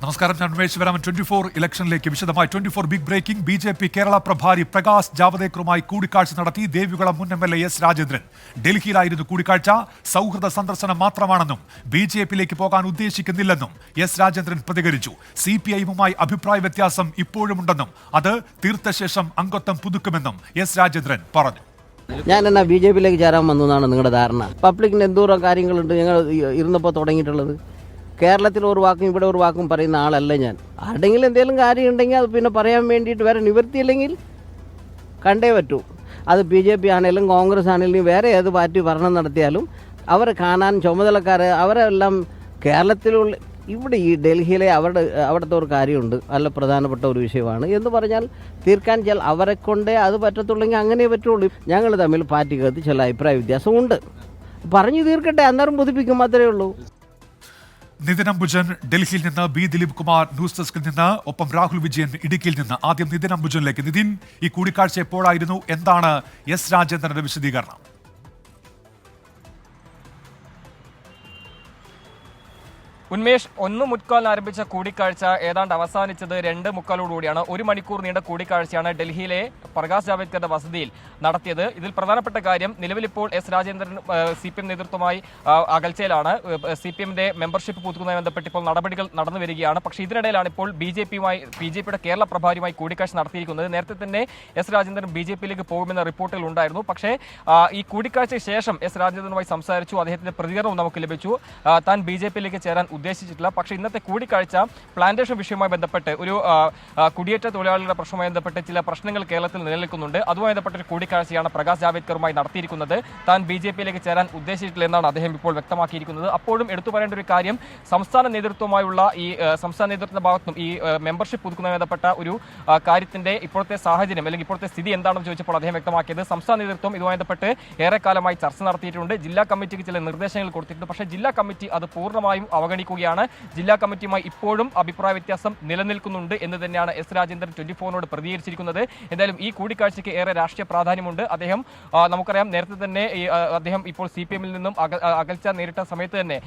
നമസ്കാരം, ഞാൻ ഉമേഷ് ശിവരാമൻ. 24 ഇലക്ഷനിലേക്ക് വിശദമായി. 24 ബിഗ് ബ്രേക്കിംഗ്. ബി.ജെ.പി കേരള പ്രഭാരി പ്രകാശ് ജാവദേക്കറുമായി കൂടിക്കാഴ്ച നടത്തി ദേവികുളം മുൻ എം.എൽ.എ എസ് രാജേന്ദ്രൻ. ഡൽഹിയിലായിരുന്നു കൂടിക്കാഴ്ച. സൗഹൃദ സന്ദർശനം മാത്രമാണെന്നും ബി.ജെ.പിയിലേക്ക് പോകാൻ ഉദ്ദേശിക്കുന്നില്ലെന്നും എസ് രാജേന്ദ്രൻ പ്രതികരിച്ചു. CPI-യുമായി അഭിപ്രായ വ്യത്യാസം ഇപ്പോഴുമുണ്ടെന്നും അത് തീർത്ത ശേഷം അംഗത്വം പുതുക്കുമെന്നും എസ് രാജേന്ദ്രൻ പറഞ്ഞു. ഞാൻ എന്നാ ബി.ജെ.പിയിലേക്ക് ചേരാൻ വന്നു എന്നാണ് നിങ്ങളുടെ ധാരണ? പബ്ലിക്കിന് എന്തോരം കാര്യങ്ങളുണ്ട് ഞങ്ങൾ ഇരുന്നപ്പോൾ തുടങ്ങിയിട്ടുള്ളത്. കേരളത്തിൽ ഒരു വാക്കും ഇവിടെ ഒരു വാക്കും പറയുന്ന ആളല്ല ഞാൻ. ആരുടെങ്കിലും എന്തെങ്കിലും കാര്യം ഉണ്ടെങ്കിൽ അത് പിന്നെ പറയാൻ വേണ്ടിയിട്ട് വേറെ നിവൃത്തിയില്ലെങ്കിൽ കണ്ടേ പറ്റൂ. അത് BJP ആണെങ്കിലും കോൺഗ്രസ് ആണെങ്കിലും വേറെ ഏത് പാർട്ടി ഭരണം നടത്തിയാലും അവർ കാണാൻ ചുമതലക്കാർ അവരെല്ലാം കേരളത്തിലുള്ള ഇവിടെ ഈ ഡൽഹിയിലെ അവിടുത്തെ ഒരു കാര്യമുണ്ട്, നല്ല പ്രധാനപ്പെട്ട ഒരു വിഷയമാണ് എന്ന് പറഞ്ഞാൽ തീർക്കാൻ ചില അവരെ കൊണ്ടേ അത് പറ്റത്തുള്ളെങ്കിൽ അങ്ങനെ പറ്റുള്ളൂ. ഞങ്ങൾ തമ്മിൽ പാർട്ടിക്കകത്ത് ചില അഭിപ്രായ വ്യത്യാസമുണ്ട്, പറഞ്ഞു തീർക്കട്ടെ, അന്നേരം പുതുപ്പിക്കും, മാത്രമേ ഉള്ളൂ. നിതിൻ അംബുജൻ ഡൽഹിയിൽ നിന്ന്, ബി ദിലീപ് കുമാർ ന്യൂസ് ഡെസ്കിൽ നിന്ന്, ഒപ്പം രാഹുൽ വിജയൻ ഇടുക്കിയിൽ നിന്ന്. ആദ്യം നിതിൻ അംബുജനിലേക്ക്. നിതിൻ, ഈ കൂടിക്കാഴ്ച എപ്പോഴായിരുന്നു? എന്താണ് എസ് രാജേന്ദ്രന്റെ വിശദീകരണം? ഉന്മേഷ്, 1:45 ആരംഭിച്ച കൂടിക്കാഴ്ച ഏതാണ്ട് അവസാനിച്ചത് 2:45 1 മണിക്കൂർ നീണ്ട കൂടിക്കാഴ്ചയാണ് ഡൽഹിയിലെ പ്രകാശ് ജാവദേക്കറുടെ വസതിയിൽ നടത്തിയത്. ഇതിൽ പ്രധാനപ്പെട്ട കാര്യം, നിലവിലിപ്പോൾ എസ് രാജേന്ദ്രൻ CPM നേതൃത്വമായി അകൽച്ചയിലാണ്. CPM-ന്റെ മെമ്പർഷിപ്പ് പുതുക്കുന്നതുമായി ബന്ധപ്പെട്ട് ഇപ്പോൾ നടപടികൾ നടന്നു വരികയാണ്. പക്ഷേ ഇതിനിടയിലാണ് ഇപ്പോൾ BJP-യുടെ കേരള പ്രഭാരിയുമായി കൂടിക്കാഴ്ച നടത്തിയിരിക്കുന്നത്. നേരത്തെ തന്നെ എസ് രാജേന്ദ്രൻ BJP-യിലേക്ക് പോകുമെന്ന റിപ്പോർട്ടുകൾ ഉണ്ടായിരുന്നു. പക്ഷേ ഈ കൂടിക്കാഴ്ചയ്ക്ക് ശേഷം എസ് രാജേന്ദ്രനുമായി സംസാരിച്ചു. അദ്ദേഹത്തിന്റെ പ്രതികരണവും നമുക്ക് ലഭിച്ചു. താൻ BJP-യിലേക്ക് ചേരാൻ ഉദ്ദേശിച്ചിട്ടില്ല. പക്ഷേ ഇന്നത്തെ കൂടിക്കാഴ്ച പ്ലാന്റേഷൻ വിഷയവുമായി ബന്ധപ്പെട്ട് ഒരു കുടിയേറ്റ തൊഴിലാളികളുടെ പ്രശ്നവുമായി ബന്ധപ്പെട്ട് ചില പ്രശ്നങ്ങൾ കേരളത്തിൽ നിലനിൽക്കുന്നുണ്ട്. അതുമായി ബന്ധപ്പെട്ട ഒരു കൂടിക്കാഴ്ചയാണ് പ്രകാശ് ജാവദേക്കറുമായി നടത്തിയിരിക്കുന്നത്. താൻ BJP-യിലേക്ക് ചേരാൻ ഉദ്ദേശിച്ചിട്ടില്ല എന്നാണ് അദ്ദേഹം ഇപ്പോൾ വ്യക്തമാക്കിയിരിക്കുന്നത്. അപ്പോഴും എടുത്തു പറയേണ്ട ഒരു കാര്യം, സംസ്ഥാന നേതൃത്വമായുള്ള ഈ സംസ്ഥാന നേതൃത്വത്തിന്റെ ഭാഗത്തും ഈ മെമ്പർഷിപ്പ് പുതുക്കുന്നതുമായി ബന്ധപ്പെട്ട ഒരു കാര്യത്തിന്റെ ഇപ്പോഴത്തെ സാഹചര്യം അല്ലെങ്കിൽ ഇപ്പോഴത്തെ സ്ഥിതി എന്താണെന്ന് ചോദിച്ചപ്പോൾ അദ്ദേഹം വ്യക്തമാക്കിയത്, സംസ്ഥാന നേതൃത്വം ഇതുമായി ബന്ധപ്പെട്ട് ഏറെക്കാലമായി ചർച്ച നടത്തിയിട്ടുണ്ട്. ജില്ലാ കമ്മിറ്റിക്ക് ചില നിർദ്ദേശങ്ങൾ കൊടുത്തിട്ടുണ്ട്. പക്ഷേ ജില്ലാ കമ്മിറ്റി അത് പൂർണ്ണമായും അവഗണിക്കുകയാണ്. ജില്ലാ കമ്മിറ്റിയുമായി ഇപ്പോഴും അഭിപ്രായ വ്യത്യാസം നിലനിൽക്കുന്നുണ്ട് എന്ന് തന്നെയാണ് എസ് രാജേന്ദ്രൻ 24-നോട് പ്രതികരിച്ചിരിക്കുന്നത്. എന്തായാലും ഈ കൂടിക്കാഴ്ചയ്ക്ക് ഏറെ രാഷ്ട്രീയ പ്രാധാന്യമുണ്ട്. അദ്ദേഹം നമുക്കറിയാം, നേരത്തെ തന്നെ അദ്ദേഹം ഇപ്പോൾ CPM-ൽ നിന്നും അകൽച്ച നേരിട്ട സമയത്ത് തന്നെ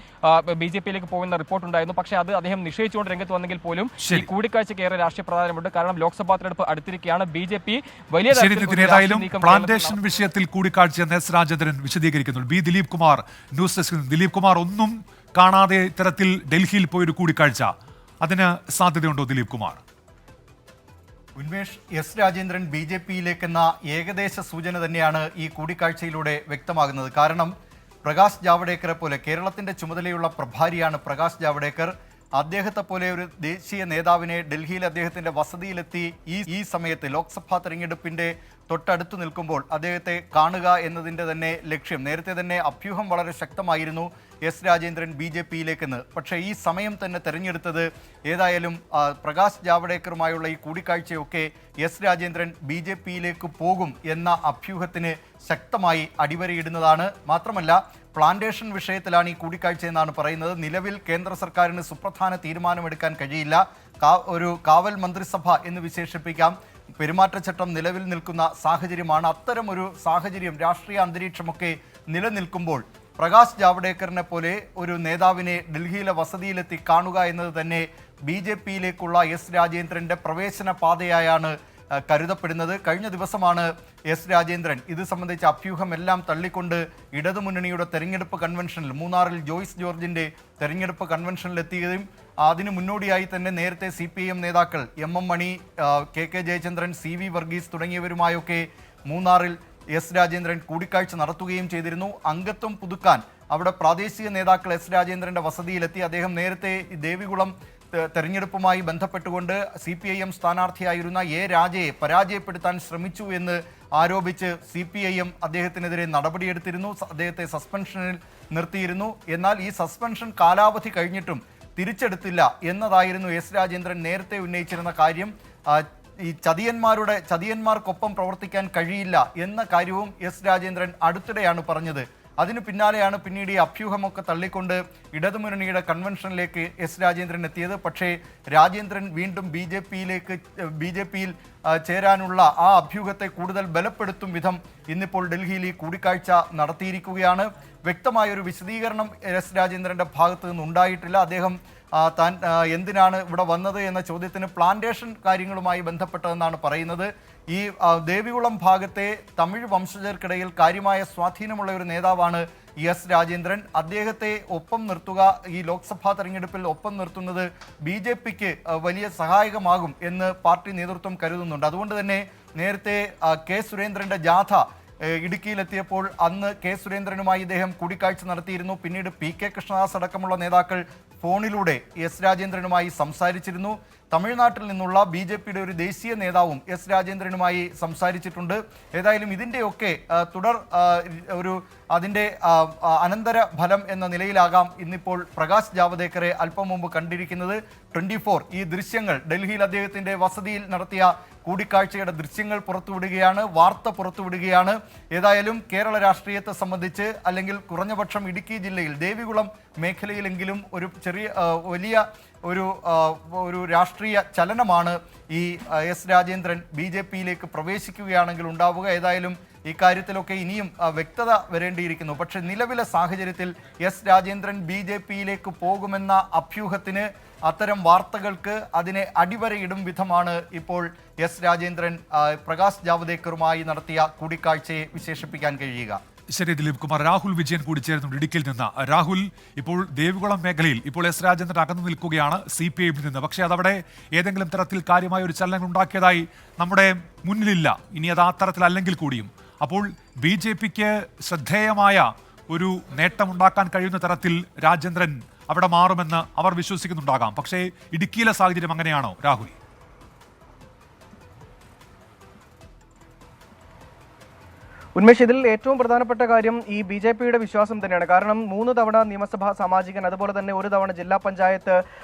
BJP-യിലേക്ക് പോകുന്ന റിപ്പോർട്ടുണ്ടായിരുന്നു. പക്ഷേ അത് അദ്ദേഹം നിഷേധിച്ചുകൊണ്ട് രംഗത്ത് വന്നെങ്കിൽ പോലും ഈ കൂടിക്കാഴ്ചയ്ക്ക് ഏറെ രാഷ്ട്രീയ പ്രാധാന്യമുണ്ട്. കാരണം ലോക്സഭാ തെരഞ്ഞെടുപ്പ് അടുത്തിരിക്കുകയാണ്. BJP വലിയ പ്ലാന്റേഷൻ വിഷയത്തിൽ കൂടിക്കാഴ്ച എസ് രാജേന്ദ്രൻ വിശദീകരിക്കുന്നു. ബി ദിലീപ് കുമാർ ന്യൂസ് ഡെസ്കിൽ. ദിലീപ് കുമാർ, ഒന്നും കാണാതെ ഇത്തരത്തിൽ ഡൽഹിയിൽ പോയൊരു കൂടിക്കാഴ്ച, അതിന് സാധ്യതയുണ്ടോ ദിലീപ് കുമാർ? ഉന്മേഷ്, എസ് രാജേന്ദ്രൻ BJP-യിലേക്കെന്ന ഏകദേശ സൂചന തന്നെയാണ് ഈ കൂടിക്കാഴ്ചയിലൂടെ വ്യക്തമാകുന്നത്. കാരണം പ്രകാശ് ജാവദേക്കറെ പോലെ കേരളത്തിന്റെ ചുമതലയുള്ള പ്രഭാരിയാണ് പ്രകാശ് ജാവദേക്കർ. അദ്ദേഹത്തെ പോലെ ഒരു ദേശീയ നേതാവിനെ ഡൽഹിയിൽ അദ്ദേഹത്തിന്റെ വസതിയിലെത്തി ഈ സമയത്ത് ലോക്സഭാ തെരഞ്ഞെടുപ്പിന്റെ തൊട്ടടുത്ത് നിൽക്കുമ്പോൾ അദ്ദേഹത്തെ കാണുക എന്നതിൻ്റെ തന്നെ ലക്ഷ്യം, നേരത്തെ തന്നെ അഭ്യൂഹം വളരെ ശക്തമായിരുന്നു എസ് രാജേന്ദ്രൻ BJP-യിലേക്കെന്ന്. പക്ഷേ ഈ സമയം തന്നെ തെരഞ്ഞെടുത്തത് ഏതായാലും പ്രകാശ് ജാവദേക്കറുമായുള്ള ഈ കൂടിക്കാഴ്ചയൊക്കെ എസ് രാജേന്ദ്രൻ BJP-യിലേക്ക് പോകും എന്ന അഭ്യൂഹത്തിന് ശക്തമായി അടിവരയിടുന്നതാണ്. മാത്രമല്ല, പ്ലാന്റേഷൻ വിഷയത്തിലാണ് ഈ കൂടിക്കാഴ്ച എന്നാണ് പറയുന്നത്. നിലവിൽ കേന്ദ്ര സർക്കാരിന് സുപ്രധാന തീരുമാനമെടുക്കാൻ കഴിയില്ല. ഒരു കാവൽ മന്ത്രിസഭ എന്ന് വിശേഷിപ്പിക്കാം. പെരുമാറ്റച്ചട്ടം നിലവിൽ നിൽക്കുന്ന സാഹചര്യമാണ്. അത്തരം ഒരു സാഹചര്യം, രാഷ്ട്രീയ അന്തരീക്ഷമൊക്കെ നിലനിൽക്കുമ്പോൾ പ്രകാശ് ജാവദേക്കറിനെ പോലെ ഒരു നേതാവിനെ ഡൽഹിയിലെ വസതിയിലെത്തി കാണുക എന്നത് തന്നെ BJP-യിലേക്കുള്ള എസ് രാജേന്ദ്രൻ്റെ പ്രവേശന പാതയായാണ് കരുതപ്പെടുന്നത്. കഴിഞ്ഞ ദിവസമാണ് എസ് രാജേന്ദ്രൻ ഇത് സംബന്ധിച്ച അഭ്യൂഹമെല്ലാം തള്ളിക്കൊണ്ട് ഇടതുമുന്നണിയുടെ തെരഞ്ഞെടുപ്പ് കൺവെൻഷനിൽ, മൂന്നാറിൽ ജോയ്സ് ജോർജിൻ്റെ തെരഞ്ഞെടുപ്പ് കൺവെൻഷനിലെത്തിയതും അതിന് മുന്നോടിയായി തന്നെ നേരത്തെ CPIM നേതാക്കൾ MM മണി, KK ജയചന്ദ്രൻ, CV വർഗീസ് തുടങ്ങിയവരുമായൊക്കെ മൂന്നാറിൽ എസ് രാജേന്ദ്രൻ കൂടിക്കാഴ്ച നടത്തുകയും ചെയ്തിരുന്നു. അംഗത്വം പുതുക്കാൻ അവിടെ പ്രാദേശിക നേതാക്കൾ എസ് രാജേന്ദ്രൻ്റെ വസതിയിലെത്തി. അദ്ദേഹം നേരത്തെ ദേവികുളം തെരഞ്ഞെടുപ്പുമായി ബന്ധപ്പെട്ടുകൊണ്ട് CPIM സ്ഥാനാർത്ഥിയായിരുന്ന രാജയെ പരാജയപ്പെടുത്താൻ ശ്രമിച്ചു എന്ന് ആരോപിച്ച് CPIM അദ്ദേഹത്തിനെതിരെ നടപടിയെടുത്തിരുന്നു. അദ്ദേഹത്തെ സസ്പെൻഷനിൽ നിർത്തിയിരുന്നു. എന്നാൽ ഈ സസ്പെൻഷൻ കാലാവധി കഴിഞ്ഞിട്ടും തിരിച്ചെടുത്തില്ല എന്നതായിരുന്നു എസ് രാജേന്ദ്രൻ നേരത്തെ ഉന്നയിച്ചിരുന്ന കാര്യം. ഈ ചതിയന്മാർക്കൊപ്പം പ്രവർത്തിക്കാൻ കഴിയില്ല എന്ന കാര്യവും എസ് രാജേന്ദ്രൻ അടുത്തിടെയാണ് പറഞ്ഞത്. അതിന് പിന്നാലെയാണ് പിന്നീട് ഈ അഭ്യൂഹമൊക്കെ തള്ളിക്കൊണ്ട് ഇടതുമുന്നണിയുടെ കൺവെൻഷനിലേക്ക് എസ് രാജേന്ദ്രൻ എത്തിയത്. പക്ഷേ രാജേന്ദ്രൻ വീണ്ടും BJP-യിൽ ചേരാനുള്ള ആ അഭ്യൂഹത്തെ കൂടുതൽ ബലപ്പെടുത്തും വിധം ഇന്നിപ്പോൾ ഡൽഹിയിൽ ഈ കൂടിക്കാഴ്ച നടത്തിയിരിക്കുകയാണ്. വ്യക്തമായൊരു വിശദീകരണം എസ് രാജേന്ദ്രൻ്റെ ഭാഗത്തു നിന്നുണ്ടായിട്ടില്ല. അദ്ദേഹം താൻ എന്തിനാണ് ഇവിടെ വന്നത് എന്ന ചോദ്യത്തിന് പ്ലാന്റേഷൻ കാര്യങ്ങളുമായി ബന്ധപ്പെട്ടതെന്നാണ് പറയുന്നത്. ഈ ദേവികുളം ഭാഗത്തെ തമിഴ് വംശജർക്കിടയിൽ കാര്യമായ സ്വാധീനമുള്ള ഒരു നേതാവാണ് എസ് രാജേന്ദ്രൻ. അദ്ദേഹത്തെ ഒപ്പം നിർത്തുക, ഈ ലോക്സഭാ തെരഞ്ഞെടുപ്പിൽ ഒപ്പം നിർത്തുന്നത് BJPക്ക് വലിയ സഹായകമാകും എന്ന് പാർട്ടി നേതൃത്വം കരുതുന്നുണ്ട്. അതുകൊണ്ട് തന്നെ നേരത്തെ കെ സുരേന്ദ്രന്റെ ജാഥ ഇടുക്കിയിലെത്തിയപ്പോൾ അന്ന് കെ സുരേന്ദ്രനുമായി ഇദ്ദേഹം കൂടിക്കാഴ്ച നടത്തിയിരുന്നു. പിന്നീട് PK കൃഷ്ണദാസ് അടക്കമുള്ള നേതാക്കൾ ഫോണിലൂടെ എസ് രാജേന്ദ്രനുമായി സംസാരിച്ചിരുന്നു. തമിഴ്നാട്ടിൽ നിന്നുള്ള BJPയുടെ ഒരു ദേശീയ നേതാവും എസ് രാജേന്ദ്രനുമായി സംസാരിച്ചിട്ടുണ്ട്. ഏതായാലും ഇതിൻ്റെയൊക്കെ തുടർ അതിൻ്റെ അനന്തര ഫലം എന്ന നിലയിലാകാം ഇന്നിപ്പോൾ പ്രകാശ് ജാവദേക്കറെ അല്പം മുമ്പ് കണ്ടിരിക്കുന്നത്. 24 ഈ ദൃശ്യങ്ങൾ ഡൽഹിയിൽ അദ്ദേഹത്തിൻ്റെ വസതിയിൽ നടത്തിയ കൂടിക്കാഴ്ചയുടെ ദൃശ്യങ്ങൾ പുറത്തുവിടുകയാണ്, വാർത്ത പുറത്തുവിടുകയാണ്. ഏതായാലും കേരള രാഷ്ട്രീയത്തെ സംബന്ധിച്ച്, അല്ലെങ്കിൽ കുറഞ്ഞപക്ഷം ഇടുക്കി ജില്ലയിൽ ദേവികുളം മേഖലയിലെങ്കിലും ഒരു വലിയ ഒരു രാഷ്ട്രീയ ചലനമാണ് ഈ എസ് രാജേന്ദ്രൻ BJPയിലേക്ക് പ്രവേശിക്കുകയാണെങ്കിൽ ഉണ്ടാവുക. ഏതായാലും ഇക്കാര്യത്തിലൊക്കെ ഇനിയും വ്യക്തത വരേണ്ടിയിരിക്കുന്നു. പക്ഷേ നിലവിലെ സാഹചര്യത്തിൽ എസ് രാജേന്ദ്രൻ BJPയിലേക്ക് പോകുമെന്ന അഭ്യൂഹത്തിന്, അത്തരം വാർത്തകൾക്ക് അതിനെ അടിവരയിടും വിധമാണ് ഇപ്പോൾ എസ് രാജേന്ദ്രൻ പ്രകാശ് ജാവദേക്കറുമായി നടത്തിയ കൂടിക്കാഴ്ചയെ വിശേഷിപ്പിക്കാൻ കഴിയുക. ശരി ദിലീപ് കുമാർ. രാഹുൽ വിജയൻ കൂടി ചേരുന്നുണ്ട് ഇടുക്കിയിൽ നിന്ന്. രാഹുൽ, ഇപ്പോൾ ദേവികുളം മേഖലയിൽ ഇപ്പോൾ എസ് രാജേന്ദ്രൻ അകന്നു നിൽക്കുകയാണ് CPIയിൽ നിന്ന്. പക്ഷേ അതവിടെ ഏതെങ്കിലും തരത്തിൽ കാര്യമായ ഒരു ചലനം ഉണ്ടാക്കിയതായി നമ്മുടെ മുന്നിലില്ല. ഇനി അത് ആ തരത്തിലല്ലെങ്കിൽ കൂടിയും അപ്പോൾ BJPക്ക് ശ്രദ്ധേയമായ ഒരു നേട്ടമുണ്ടാക്കാൻ കഴിയുന്ന തരത്തിൽ രാജേന്ദ്രൻ അവിടെ മാറുമെന്ന് അവർ വിശ്വസിക്കുന്നുണ്ടാകാം. പക്ഷേ ഇടുക്കിയിലെ സാഹചര്യം അങ്ങനെയാണോ രാഹുൽ? ഉന്മേഷ്, ഇതിൽ ഏറ്റവും പ്രധാനപ്പെട്ട കാര്യം ഈ BJPയുടെ വിശ്വാസം തന്നെയാണ്. കാരണം 3 തവണ നിയമസഭാ സാമാജികൻ, അതുപോലെ തന്നെ 1 തവണ ജില്ലാ പഞ്ചായത്ത്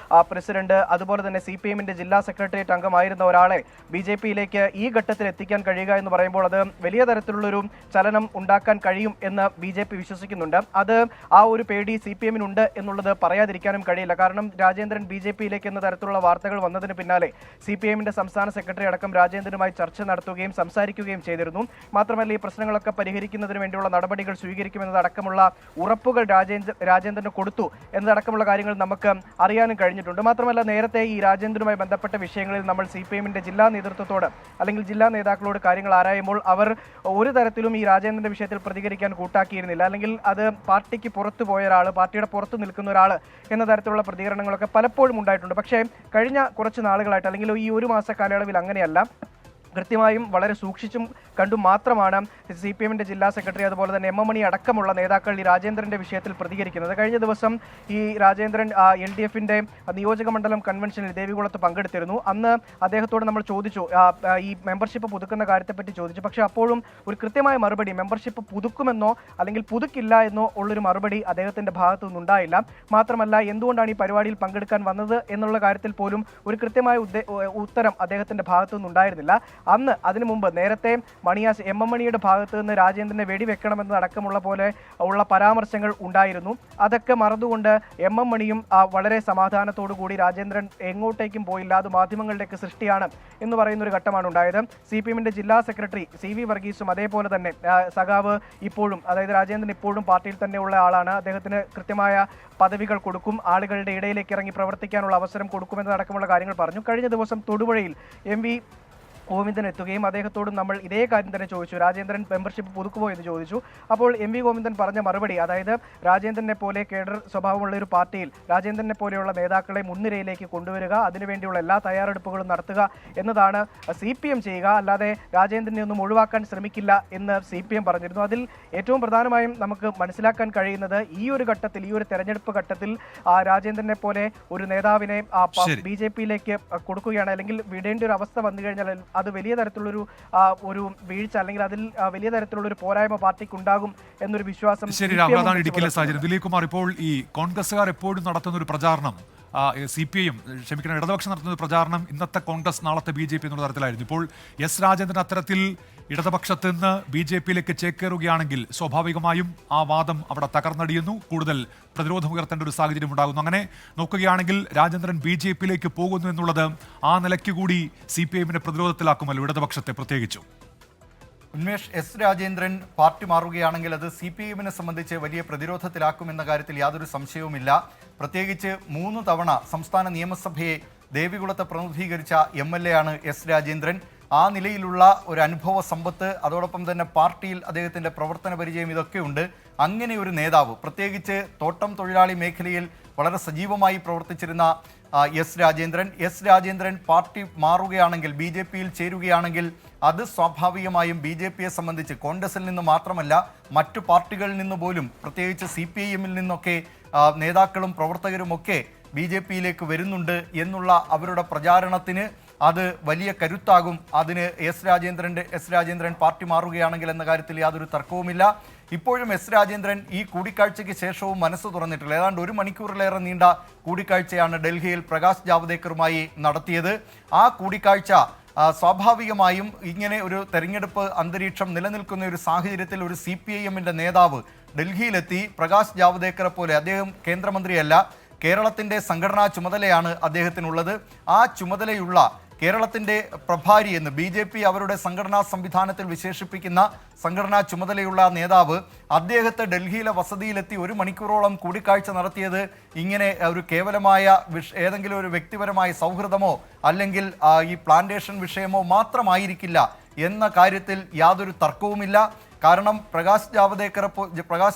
പ്രസിഡന്റ്, അതുപോലെ തന്നെ CPMന്റെ ജില്ലാ സെക്രട്ടേറിയറ്റ് അംഗമായിരുന്ന ഒരാളെ BJPയിലേക്ക് ഈ ഘട്ടത്തിൽ എത്തിക്കാൻ കഴിയുക എന്ന് പറയുമ്പോൾ അത് വലിയ തരത്തിലുള്ളൊരു ചലനം ഉണ്ടാക്കാൻ കഴിയും എന്ന് BJP വിശ്വസിക്കുന്നുണ്ട്. അത് ആ ഒരു പേടി CPMനുണ്ട് എന്നുള്ളത് പറയാതിരിക്കാനും കഴിയില്ല. കാരണം രാജേന്ദ്രൻ BJPയിലേക്ക് എന്ന തരത്തിലുള്ള വാർത്തകൾ വന്നതിന് പിന്നാലെ CPMന്റെ സംസ്ഥാന സെക്രട്ടറി അടക്കം രാജേന്ദ്രനുമായി ചർച്ച നടത്തുകയും സംസാരിക്കുകയും ചെയ്തിരുന്നു. മാത്രമല്ല ഈ പ്രശ്നങ്ങൾ പരിഹരിക്കുന്നതിന് വേണ്ടിയുള്ള നടപടികൾ സ്വീകരിക്കുമെന്നതടക്കമുള്ള ഉറപ്പുകൾ രാജേന്ദ്രന് കൊടുത്തു എന്നതടക്കമുള്ള കാര്യങ്ങൾ നമുക്ക് അറിയാനും കഴിഞ്ഞിട്ടുണ്ട്. മാത്രമല്ല നേരത്തെ ഈ രാജേന്ദ്രനുമായി ബന്ധപ്പെട്ട വിഷയങ്ങളിൽ നമ്മൾ CPMന്റെ ജില്ലാ നേതൃത്വത്തോട് അല്ലെങ്കിൽ ജില്ലാ നേതാക്കളോട് കാര്യങ്ങൾ ആരായുമ്പോൾ അവർ ഒരു തരത്തിലും ഈ രാജേന്ദ്രന്റെ വിഷയത്തിൽ പ്രതികരിക്കാൻ കൂട്ടാക്കിയിരുന്നില്ല. അല്ലെങ്കിൽ അത് പാർട്ടിക്ക് പുറത്തു പോയ ഒരാൾ, പാർട്ടിയുടെ പുറത്ത് നിൽക്കുന്ന ഒരാൾ എന്ന തരത്തിലുള്ള പ്രതികരണങ്ങളൊക്കെ പലപ്പോഴും ഉണ്ടായിട്ടുണ്ട്. പക്ഷേ കഴിഞ്ഞ കുറച്ച് നാളുകളായിട്ട്, അല്ലെങ്കിൽ ഈ 1 മാസ കാലയളവിൽ അങ്ങനെയല്ല. കൃത്യമായും വളരെ സൂക്ഷിച്ചും കണ്ടും മാത്രമാണ് CPMന്റെ ജില്ലാ സെക്രട്ടറി, അതുപോലെ തന്നെ MM മണി അടക്കമുള്ള നേതാക്കൾ ഈ രാജേന്ദ്രന്റെ വിഷയത്തിൽ പ്രതികരിക്കുന്നത്. കഴിഞ്ഞ ദിവസം ഈ രാജേന്ദ്രൻ LDFന്റെ നിയോജക മണ്ഡലം കൺവെൻഷനിൽ ദേവികുളത്ത് പങ്കെടുത്തിരുന്നു. അന്ന് അദ്ദേഹത്തോട് നമ്മൾ ചോദിച്ചു, ഈ മെമ്പർഷിപ്പ് പുതുക്കുന്ന കാര്യത്തെപ്പറ്റി ചോദിച്ചു. പക്ഷേ അപ്പോഴും ഒരു കൃത്യമായ മറുപടി, മെമ്പർഷിപ്പ് പുതുക്കുമെന്നോ അല്ലെങ്കിൽ പുതുക്കില്ല എന്നോ ഉള്ളൊരു മറുപടി അദ്ദേഹത്തിന്റെ ഭാഗത്തു നിന്നുണ്ടായില്ല. മാത്രമല്ല എന്തുകൊണ്ടാണ് ഈ പരിപാടിയിൽ പങ്കെടുക്കാൻ വന്നത് എന്നുള്ള കാര്യത്തിൽ പോലും ഒരു കൃത്യമായ ഉത്തരം അദ്ദേഹത്തിന്റെ ഭാഗത്തു നിന്നുണ്ടായിരുന്നില്ല. അന്ന് അതിനു മുമ്പ് നേരത്തെ MM മണിയുടെ ഭാഗത്ത് നിന്ന് രാജേന്ദ്രനെ വെടിവെക്കണമെന്നതടക്കമുള്ള പോലെ ഉള്ള പരാമർശങ്ങൾ ഉണ്ടായിരുന്നു. അതൊക്കെ മറന്നുകൊണ്ട് MM മണിയും വളരെ സമാധാനത്തോടു കൂടി രാജേന്ദ്രൻ എങ്ങോട്ടേക്കും പോയില്ല, അത് മാധ്യമങ്ങളുടെയൊക്കെ സൃഷ്ടിയാണ് എന്ന് പറയുന്ന ഒരു ഘട്ടമാണ് ഉണ്ടായത്. CPMന്റെ ജില്ലാ സെക്രട്ടറി CV വർഗീസും അതേപോലെ തന്നെ സഖാവ് ഇപ്പോഴും, അതായത് രാജേന്ദ്രൻ ഇപ്പോഴും പാർട്ടിയിൽ തന്നെയുള്ള ആളാണ്. അദ്ദേഹത്തിന് കൃത്യമായ പദവികൾ കൊടുക്കും, ആളുകളുടെ ഇടയിലേക്ക് ഇറങ്ങി പ്രവർത്തിക്കാനുള്ള അവസരം കൊടുക്കുമെന്നതടക്കമുള്ള കാര്യങ്ങൾ പറഞ്ഞു. കഴിഞ്ഞ ദിവസം തൊടുപുഴയിൽ MV ഗോവിന്ദൻ എത്തുകയും അദ്ദേഹത്തോടും നമ്മൾ ഇതേ കാര്യം തന്നെ ചോദിച്ചു, രാജേന്ദ്രൻ മെമ്പർഷിപ്പ് പുതുക്കുമോ എന്ന് ചോദിച്ചു. അപ്പോൾ MV ഗോവിന്ദൻ പറഞ്ഞ മറുപടി, അതായത് രാജേന്ദ്രനെ പോലെ കേഡർ സ്വഭാവമുള്ള ഒരു പാർട്ടിയിൽ രാജേന്ദ്രനെ പോലെയുള്ള നേതാക്കളെ മുൻനിരയിലേക്ക് കൊണ്ടുവരിക, അതിനുവേണ്ടിയുള്ള എല്ലാ തയ്യാറെടുപ്പുകളും നടത്തുക എന്നതാണ് CPM ചെയ്യുക, അല്ലാതെ രാജേന്ദ്രനെ ഒന്നും ഒഴിവാക്കാൻ ശ്രമിക്കില്ല എന്ന് CPM പറഞ്ഞിരുന്നു. അതിൽ ഏറ്റവും പ്രധാനമായും നമുക്ക് മനസ്സിലാക്കാൻ കഴിയുന്നത് ഈ ഒരു ഘട്ടത്തിൽ, ഈ ഒരു തെരഞ്ഞെടുപ്പ് ഘട്ടത്തിൽ രാജേന്ദ്രനെ പോലെ ഒരു നേതാവിനെ BJPയിലേക്ക് കൊടുക്കുകയാണ്, അല്ലെങ്കിൽ വിടേണ്ട ഒരു അവസ്ഥ വന്നു കഴിഞ്ഞാൽ അത് വലിയ തരത്തിലുള്ളൊരു വീഴ്ച, അല്ലെങ്കിൽ അതിൽ വലിയ തരത്തിലുള്ള ഒരു പോരായ്മ പാർട്ടിക്ക് ഉണ്ടാകും എന്നൊരു വിശ്വാസം. ശരി രാഹുൽ, അതാണ് ഇടുക്കിയിലെ സാഹചര്യം. ദിലീപ് കുമാർ, ഇപ്പോൾ ഈ കോൺഗ്രസ്സുകാർ എപ്പോഴും നടത്തുന്ന ഒരു പ്രചാരണം, ഇടതുപക്ഷം നടത്തുന്ന ഒരു പ്രചാരണം ഇന്നത്തെ കോൺഗ്രസ് നാളത്തെ BJP എന്നുള്ള തരത്തിലായിരുന്നു. ഇപ്പോൾ എസ് രാജേന്ദ്രൻ അത്തരത്തിൽ ഇടതുപക്ഷത്ത് നിന്ന് BJPയിലേക്ക് ചേക്കേറുകയാണെങ്കിൽ സ്വാഭാവികമായും ആ വാദം അവിടെ തകർന്നടിയുന്നു, കൂടുതൽ പ്രതിരോധം ഉയർത്തേണ്ട ഒരു സാഹചര്യം ഉണ്ടാകുന്നു. അങ്ങനെ നോക്കുകയാണെങ്കിൽ രാജേന്ദ്രൻ BJPയിലേക്ക് പോകുന്നു എന്നുള്ളത് ആ നിലയ്ക്ക് കൂടി CPIനെ പ്രതിരോധത്തിലാക്കുമല്ലോ, ഇടതുപക്ഷത്തെ പ്രത്യേകിച്ചും. ഉന്മേഷ്, എസ് രാജേന്ദ്രൻ പാർട്ടി മാറുകയാണെങ്കിൽ അത് CPIMനെ സംബന്ധിച്ച് വലിയ പ്രതിരോധത്തിലാക്കുമെന്ന കാര്യത്തിൽ യാതൊരു സംശയവുമില്ല. പ്രത്യേകിച്ച് 3 തവണ സംസ്ഥാന നിയമസഭയെ ദേവികുളത്തെ പ്രതിനിധീകരിച്ച MLA ആണ് എസ് രാജേന്ദ്രൻ. ആ നിലയിലുള്ള ഒരു അനുഭവ സമ്പത്ത്, അതോടൊപ്പം തന്നെ പാർട്ടിയിൽ അദ്ദേഹത്തിൻ്റെ പ്രവർത്തന പരിചയം ഇതൊക്കെ ഉണ്ട്. അങ്ങനെ ഒരു നേതാവ്, പ്രത്യേകിച്ച് തോട്ടം തൊഴിലാളി മേഖലയിൽ വളരെ സജീവമായി പ്രവർത്തിച്ചിരുന്ന എസ് രാജേന്ദ്രൻ പാർട്ടി മാറുകയാണെങ്കിൽ, BJPയിൽ ചേരുകയാണെങ്കിൽ അത് സ്വാഭാവികമായും BJPയെ സംബന്ധിച്ച് കോൺഗ്രസിൽ നിന്ന് മാത്രമല്ല മറ്റു പാർട്ടികളിൽ നിന്ന് പോലും, പ്രത്യേകിച്ച് CPIMൽ നിന്നൊക്കെ നേതാക്കളും പ്രവർത്തകരുമൊക്കെ BJPയിലേക്ക് വരുന്നുണ്ട് എന്നുള്ള അവരുടെ പ്രചാരണത്തിന് അത് വലിയ കരുത്താകും. അതിന് എസ് രാജേന്ദ്രൻ പാർട്ടി മാറുകയാണെങ്കിൽ എന്ന കാര്യത്തിൽ യാതൊരു തർക്കവുമില്ല. ഇപ്പോഴും എസ് രാജേന്ദ്രൻ ഈ കൂടിക്കാഴ്ചയ്ക്ക് ശേഷവും മനസ്സ് തുറന്നിട്ടില്ല. ഏതാണ്ട് 1 മണിക്കൂറിലേറെ നീണ്ട കൂടിക്കാഴ്ചയാണ് ഡൽഹിയിൽ പ്രകാശ് ജാവ്ദേക്കറുമായി നടത്തിയത്. ആ കൂടിക്കാഴ്ച സ്വാഭാവികമായും ഇങ്ങനെ ഒരു തെരഞ്ഞെടുപ്പ് അന്തരീക്ഷം നിലനിൽക്കുന്ന ഒരു സാഹചര്യത്തിൽ ഒരു CPIMന്റെ നേതാവ് ഡൽഹിയിലെത്തി പ്രകാശ് ജാവ്ദേക്കറെ പോലെ, അദ്ദേഹം കേന്ദ്രമന്ത്രിയല്ല, കേരളത്തിൻ്റെ സംഘടനാ ചുമതലയാണ് അദ്ദേഹത്തിനുള്ളത്. ആ ചുമതലയുള്ള കേരളത്തിൻ്റെ പ്രഭാരി എന്ന് BJP അവരുടെ സംഘടനാ സംവിധാനത്തിൽ വിശേഷിപ്പിക്കുന്ന സംഘടനാ ചുമതലയുള്ള നേതാവ് അദ്ദേഹത്തെ ഡൽഹിയിലെ വസതിയിലെത്തി 1 മണിക്കൂറോളം കൂടിക്കാഴ്ച നടത്തിയത് ഇങ്ങനെ ഒരു കേവലമായ ഏതെങ്കിലും ഒരു വ്യക്തിപരമായ സൗഹൃദമോ അല്ലെങ്കിൽ ഈ പ്ലാന്റേഷൻ വിഷയമോ മാത്രമായിരിക്കില്ല എന്ന കാര്യത്തിൽ യാതൊരു തർക്കവുമില്ല. കാരണം പ്രകാശ്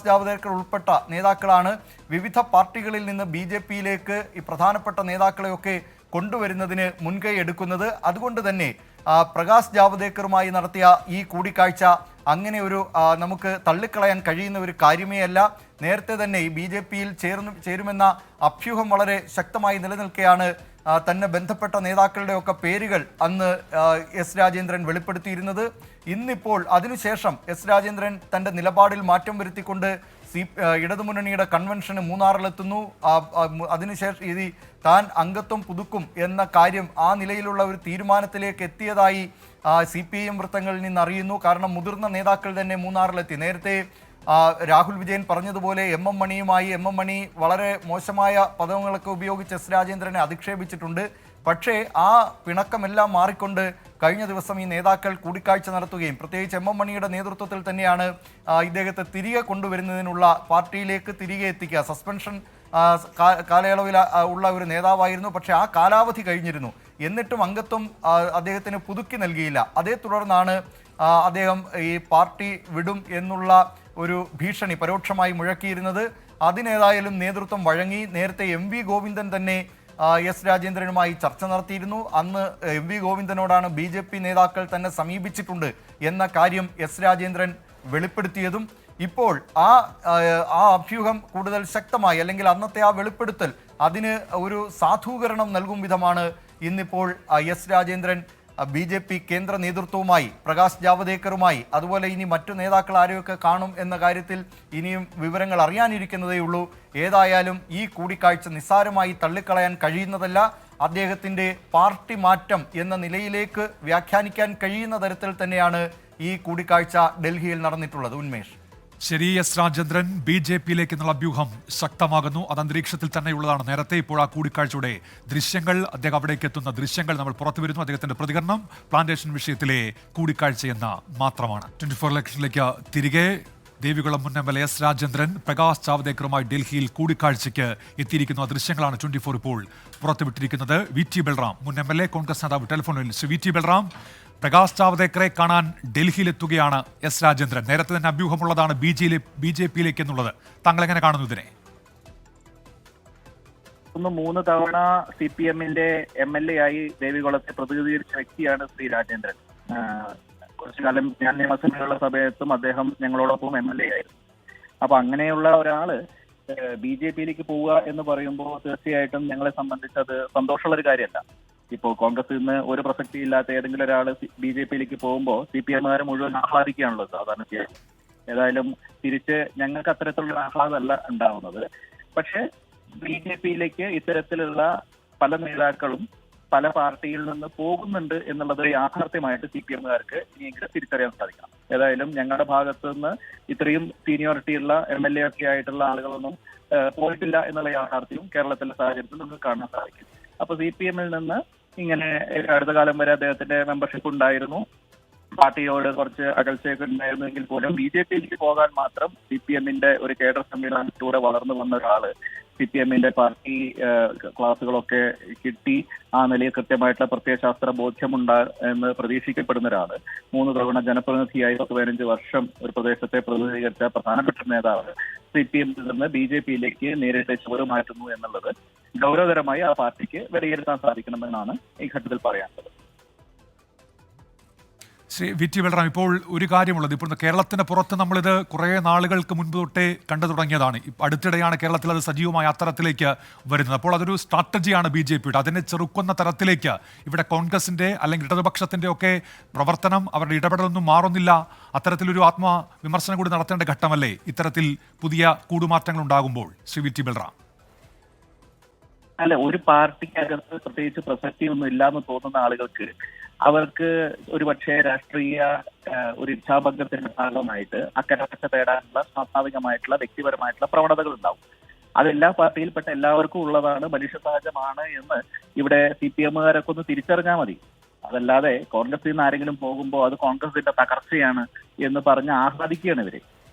ജാവ്ദേക്കർ ഉൾപ്പെട്ട നേതാക്കളാണ് വിവിധ പാർട്ടികളിൽ നിന്ന് BJPയിലേക്ക് ഈ പ്രധാനപ്പെട്ട നേതാക്കളെയൊക്കെ കൊണ്ടുവരുന്നതിന് മുൻകൈ എടുക്കുന്നത്. അതുകൊണ്ട് തന്നെ പ്രകാശ് ജാവ്ദേക്കറുമായി നടത്തിയ ഈ കൂടിക്കാഴ്ച അങ്ങനെ ഒരു നമുക്ക് തള്ളിക്കളയാൻ കഴിയുന്ന ഒരു കാര്യമേ അല്ല. നേരത്തെ തന്നെ ഈ BJPയിൽ ചേരുമെന്ന അഭ്യൂഹം വളരെ ശക്തമായി നിലനിൽക്കെയാണ് തന്നെ ബന്ധപ്പെട്ട നേതാക്കളുടെയൊക്കെ പേരുകൾ അന്ന് എസ് രാജേന്ദ്രൻ വെളിപ്പെടുത്തിയിരുന്നത്. ഇന്നിപ്പോൾ അതിനുശേഷം എസ് രാജേന്ദ്രൻ തൻ്റെ നിലപാടിൽ മാറ്റം വരുത്തിക്കൊണ്ട് ഇടതുമുന്നണിയുടെ കൺവെൻഷന് മൂന്നാറിലെത്തുന്നു. അതിനുശേഷം താൻ അംഗത്വം പുതുക്കും എന്ന കാര്യം ആ നിലയിലുള്ള ഒരു തീരുമാനത്തിലേക്ക് എത്തിയതായി CPIM വൃത്തങ്ങളിൽ നിന്ന് അറിയുന്നു. കാരണം മുതിർന്ന നേതാക്കൾ തന്നെ മൂന്നാറിലെത്തി. നേരത്തെ രാഹുൽ വിജയൻ പറഞ്ഞതുപോലെ എം മണി വളരെ മോശമായ പദങ്ങളൊക്കെ ഉപയോഗിച്ച് എസ് രാജേന്ദ്രനെ അധിക്ഷേപിച്ചിട്ടുണ്ട്. പക്ഷേ ആ പിണക്കമെല്ലാം മാറിക്കൊണ്ട് കഴിഞ്ഞ ദിവസം ഈ നേതാക്കൾ കൂടിക്കാഴ്ച നടത്തുകയും പ്രത്യേകിച്ച് എം മണിയുടെ നേതൃത്വത്തിൽ തന്നെയാണ് ഇദ്ദേഹത്തെ തിരികെ കൊണ്ടുവരുന്നതിനുള്ള പാർട്ടിയിലേക്ക് തിരികെ എത്തിക്കുക. സസ്പെൻഷൻ കാലയളവിൽ ഉള്ള ഒരു നേതാവായിരുന്നു, പക്ഷേ ആ കാലാവധി കഴിഞ്ഞിരുന്നു. എന്നിട്ടും അംഗത്വം അദ്ദേഹത്തിന് പുതുക്കി നൽകിയില്ല. അതേ തുടർന്നാണ് അദ്ദേഹം ഈ പാർട്ടി വിടും എന്നുള്ള ഒരു ഭീഷണി പരോക്ഷമായി മുഴക്കിയിരുന്നത്. അതിനേതായാലും നേതൃത്വം വഴങ്ങി. നേരത്തെ MV ഗോവിന്ദൻ തന്നെ എസ് രാജേന്ദ്രനുമായി ചർച്ച നടത്തിയിരുന്നു. അന്ന് MV ഗോവിന്ദനോടാണ് BJP നേതാക്കൾ തന്നെ സമീപിച്ചിട്ടുണ്ട് എന്ന കാര്യം എസ് രാജേന്ദ്രൻ വെളിപ്പെടുത്തിയതും. ഇപ്പോൾ ആ അഭ്യൂഹം കൂടുതൽ ശക്തമായി, അല്ലെങ്കിൽ അന്നത്തെ ആ വെളിപ്പെടുത്തൽ അതിന് ഒരു സാധൂകരണം നൽകും വിധമാണ് ഇന്നിപ്പോൾ എസ് രാജേന്ദ്രൻ BJP കേന്ദ്ര നേതൃത്വവുമായി, പ്രകാശ് ജാവ്ദേക്കറുമായി, അതുപോലെ ഇനി മറ്റു നേതാക്കൾ ആരെയൊക്കെ കാണും എന്ന കാര്യത്തിൽ ഇനിയും വിവരങ്ങൾ അറിയാനിരിക്കുന്നതേ ഉള്ളൂ. ഏതായാലും ഈ കൂടിക്കാഴ്ച നിസ്സാരമായി തള്ളിക്കളയാൻ കഴിയുന്നതല്ല. അദ്ദേഹത്തിൻ്റെ പാർട്ടി മാറ്റം എന്ന നിലയിലേക്ക് വ്യാഖ്യാനിക്കാൻ കഴിയുന്ന തരത്തിൽ തന്നെയാണ് ഈ കൂടിക്കാഴ്ച ഡൽഹിയിൽ നടന്നിട്ടുള്ളത്. ഉന്മേഷ്, ശരി. എസ് രാജേന്ദ്രൻ BJPയിലേക്ക് എന്നുള്ള അഭ്യൂഹം ശക്തമാകുന്നു. അത് അന്തരീക്ഷത്തിൽ തന്നെയുള്ളതാണ്. നേരത്തെ ഇപ്പോൾ ആ കൂടിക്കാഴ്ചയുടെ ദൃശ്യങ്ങൾ, അദ്ദേഹം അവിടേക്ക് എത്തുന്ന ദൃശ്യങ്ങൾ നമ്മൾ പുറത്തു വരുന്നു. അദ്ദേഹത്തിന്റെ പ്രതികരണം പ്ലാന്റേഷൻ വിഷയത്തിലെ കൂടിക്കാഴ്ചയെന്ന മാത്രമാണ്. 24 ഇലക്ഷനിലേക്ക് തിരികെ ദേവികുളം മുൻ MLA എസ് രാജേന്ദ്രൻ പ്രകാശ് ജാവ്ദേക്കറുമായി ഡൽഹിയിൽ കൂടിക്കാഴ്ചയ്ക്ക് എത്തിയിരിക്കുന്ന ദൃശ്യങ്ങളാണ് 24 ഇപ്പോൾ പുറത്തുവിട്ടിരിക്കുന്നത്. VT ബൽറാം, മുൻ MLA, കോൺഗ്രസ് നേതാവ്, ടെലിഫോണിൽ. VT ബൽറാം, പ്രകാശ് ജാവ്ദേക്കറെ കാണാൻ ഡൽഹിയിലെത്തുകയാണ് എസ് രാജേന്ദ്രൻ. നേരത്തെ തന്നെ അഭ്യൂഹമുള്ളതാണ് BJPയിലേക്ക് എന്നുള്ളത്. താങ്കൾ എങ്ങനെ കാണുന്നു ഇതിനെ? 3 തവണ CPMന്റെ MLA ആയി ദേവികുളത്തെ പ്രതിനിധീകരിച്ച വ്യക്തിയാണ് ശ്രീ രാജേന്ദ്രൻ. കുറച്ചു കാലം ഞാൻ നിയമസഭയിലുള്ള സമയത്തും അദ്ദേഹം ഞങ്ങളോടൊപ്പം MLA ആയിരുന്നു. അപ്പൊ അങ്ങനെയുള്ള ഒരാള് BJPയിലേക്ക് പോവുക എന്ന് പറയുമ്പോൾ തീർച്ചയായിട്ടും ഞങ്ങളെ സംബന്ധിച്ച് അത് സന്തോഷമുള്ള ഒരു കാര്യമല്ല. ഇപ്പോൾ കോൺഗ്രസിൽ നിന്ന് ഒരു പ്രസക്തി ഇല്ലാത്ത ഏതെങ്കിലും ഒരാൾ BJPയിലേക്ക് പോകുമ്പോൾ CPMകാർ മുഴുവൻ ആഹ്ലാദിക്കുകയാണല്ലോ സാധാരണ ചെയ്യാൻ. ഏതായാലും തിരിച്ച് ഞങ്ങൾക്ക് അത്തരത്തിലുള്ള ആഹ്ലാദമല്ല ഉണ്ടാവുന്നത്. പക്ഷെ BJPയിലേക്ക് ഇത്തരത്തിലുള്ള പല നേതാക്കളും പല പാർട്ടിയിൽ നിന്ന് പോകുന്നുണ്ട് എന്നുള്ളത് യാഥാർത്ഥ്യമായിട്ട് CPMകാർക്ക് ഇനിയെങ്കിലും തിരിച്ചറിയാൻ സാധിക്കണം. ഏതായാലും ഞങ്ങളുടെ ഭാഗത്തു നിന്ന് ഇത്രയും സീനിയോറിറ്റിയുള്ള MLA ഒക്കെ ആയിട്ടുള്ള ആളുകളൊന്നും പോയിട്ടില്ല എന്നുള്ള യാഥാർത്ഥ്യവും കേരളത്തിലെ സാഹചര്യത്തിൽ നമുക്ക് കാണാൻ സാധിക്കും. അപ്പൊ CPMൽ നിന്ന് ഇങ്ങനെ അടുത്ത കാലം വരെ അദ്ദേഹത്തിന്റെ മെമ്പർഷിപ്പ് ഉണ്ടായിരുന്നു. പാർട്ടിയോട് കുറച്ച് അകൽച്ചയൊക്കെ ഉണ്ടായിരുന്നെങ്കിൽ പോലും BJPയിലേക്ക് പോകാൻ മാത്രം CPMന്റെ ഒരു കേഡർ സംവിധാനത്തിലൂടെ വളർന്നു വന്ന ഒരാള്, CPMന്റെ പാർട്ടി ക്ലാസുകളൊക്കെ കിട്ടി ആ നിലയിൽ കൃത്യമായിട്ടുള്ള പ്രത്യയശാസ്ത്ര ബോധ്യമുണ്ട് എന്ന് പ്രതീക്ഷിക്കപ്പെടുന്ന ഒരാള്, 3 തവണ ജനപ്രതിനിധിയായി 15 വർഷം ഒരു പ്രദേശത്തെ പ്രതിനിധീകരിച്ച പ്രധാനപ്പെട്ട നേതാവ് CPMൽ നിന്ന് BJPയിലേക്ക് നേരിട്ട് ചുവട് മാറ്റുന്നു എന്നുള്ളത് ഗൗരവതരമായി ആ പാർട്ടിക്ക് വിലയിരുത്താൻ സാധിക്കണമെന്നാണ് ഈ ഘട്ടത്തിൽ പറയാനുള്ളത്. ശ്രീ VT ബൽറാം, ഇപ്പോൾ ഒരു കാര്യമുള്ളത്, ഇപ്പോൾ കേരളത്തിന് പുറത്ത് നമ്മളിത് കുറേ നാളുകൾക്ക് മുൻപ് തൊട്ടേ കണ്ടു തുടങ്ങിയതാണ്. അടുത്തിടെയാണ് കേരളത്തിൽ അത് സജീവമായ അത്തരത്തിലേക്ക് വരുന്നത്. അപ്പോൾ അതൊരു സ്ട്രാറ്റജിയാണ് BJPയുടെ. അതിനെ ചെറുക്കുന്ന തരത്തിലേക്ക് ഇവിടെ കോൺഗ്രസിന്റെ അല്ലെങ്കിൽ ഇടതുപക്ഷത്തിന്റെ ഒക്കെ പ്രവർത്തനം, അവരുടെ ഇടപെടലൊന്നും മാറുന്നില്ല. അത്തരത്തിലൊരു ആത്മവിമർശനം കൂടി നടത്തേണ്ട ഘട്ടമല്ലേ ഇത്തരത്തിൽ പുതിയ കൂടുമാറ്റങ്ങൾ ഉണ്ടാകുമ്പോൾ, ശ്രീ VT ബൽറാം? അല്ല, ഒരു പാർട്ടിക്കകത്ത് പ്രത്യേകിച്ച് പ്രസക്തിയൊന്നും ഇല്ലാന്ന് തോന്നുന്ന ആളുകൾക്ക് അവർക്ക് ഒരു പക്ഷേ രാഷ്ട്രീയ ഒരു ഇച്ഛാഭംഗത്തിന്റെ ഭാഗമായിട്ട് അക്കരപ്പറ്റ തേടാനുള്ള സ്വാഭാവികമായിട്ടുള്ള വ്യക്തിപരമായിട്ടുള്ള പ്രവണതകൾ ഉണ്ടാവും. അത് എല്ലാ പാർട്ടിയിൽപ്പെട്ട എല്ലാവർക്കും ഉള്ളതാണ്, മനുഷ്യ സഹജമാണ് എന്ന് ഇവിടെ CPMകാരൊക്കെ ഒന്ന് തിരിച്ചറിഞ്ഞാൽ മതി. അതല്ലാതെ കോൺഗ്രസിൽ നിന്ന് ആരെങ്കിലും പോകുമ്പോൾ അത് കോൺഗ്രസിന്റെ തകർച്ചയാണ് എന്ന് പറഞ്ഞ് ആഹ്ലാദിക്കുകയാണ് ഇവര്.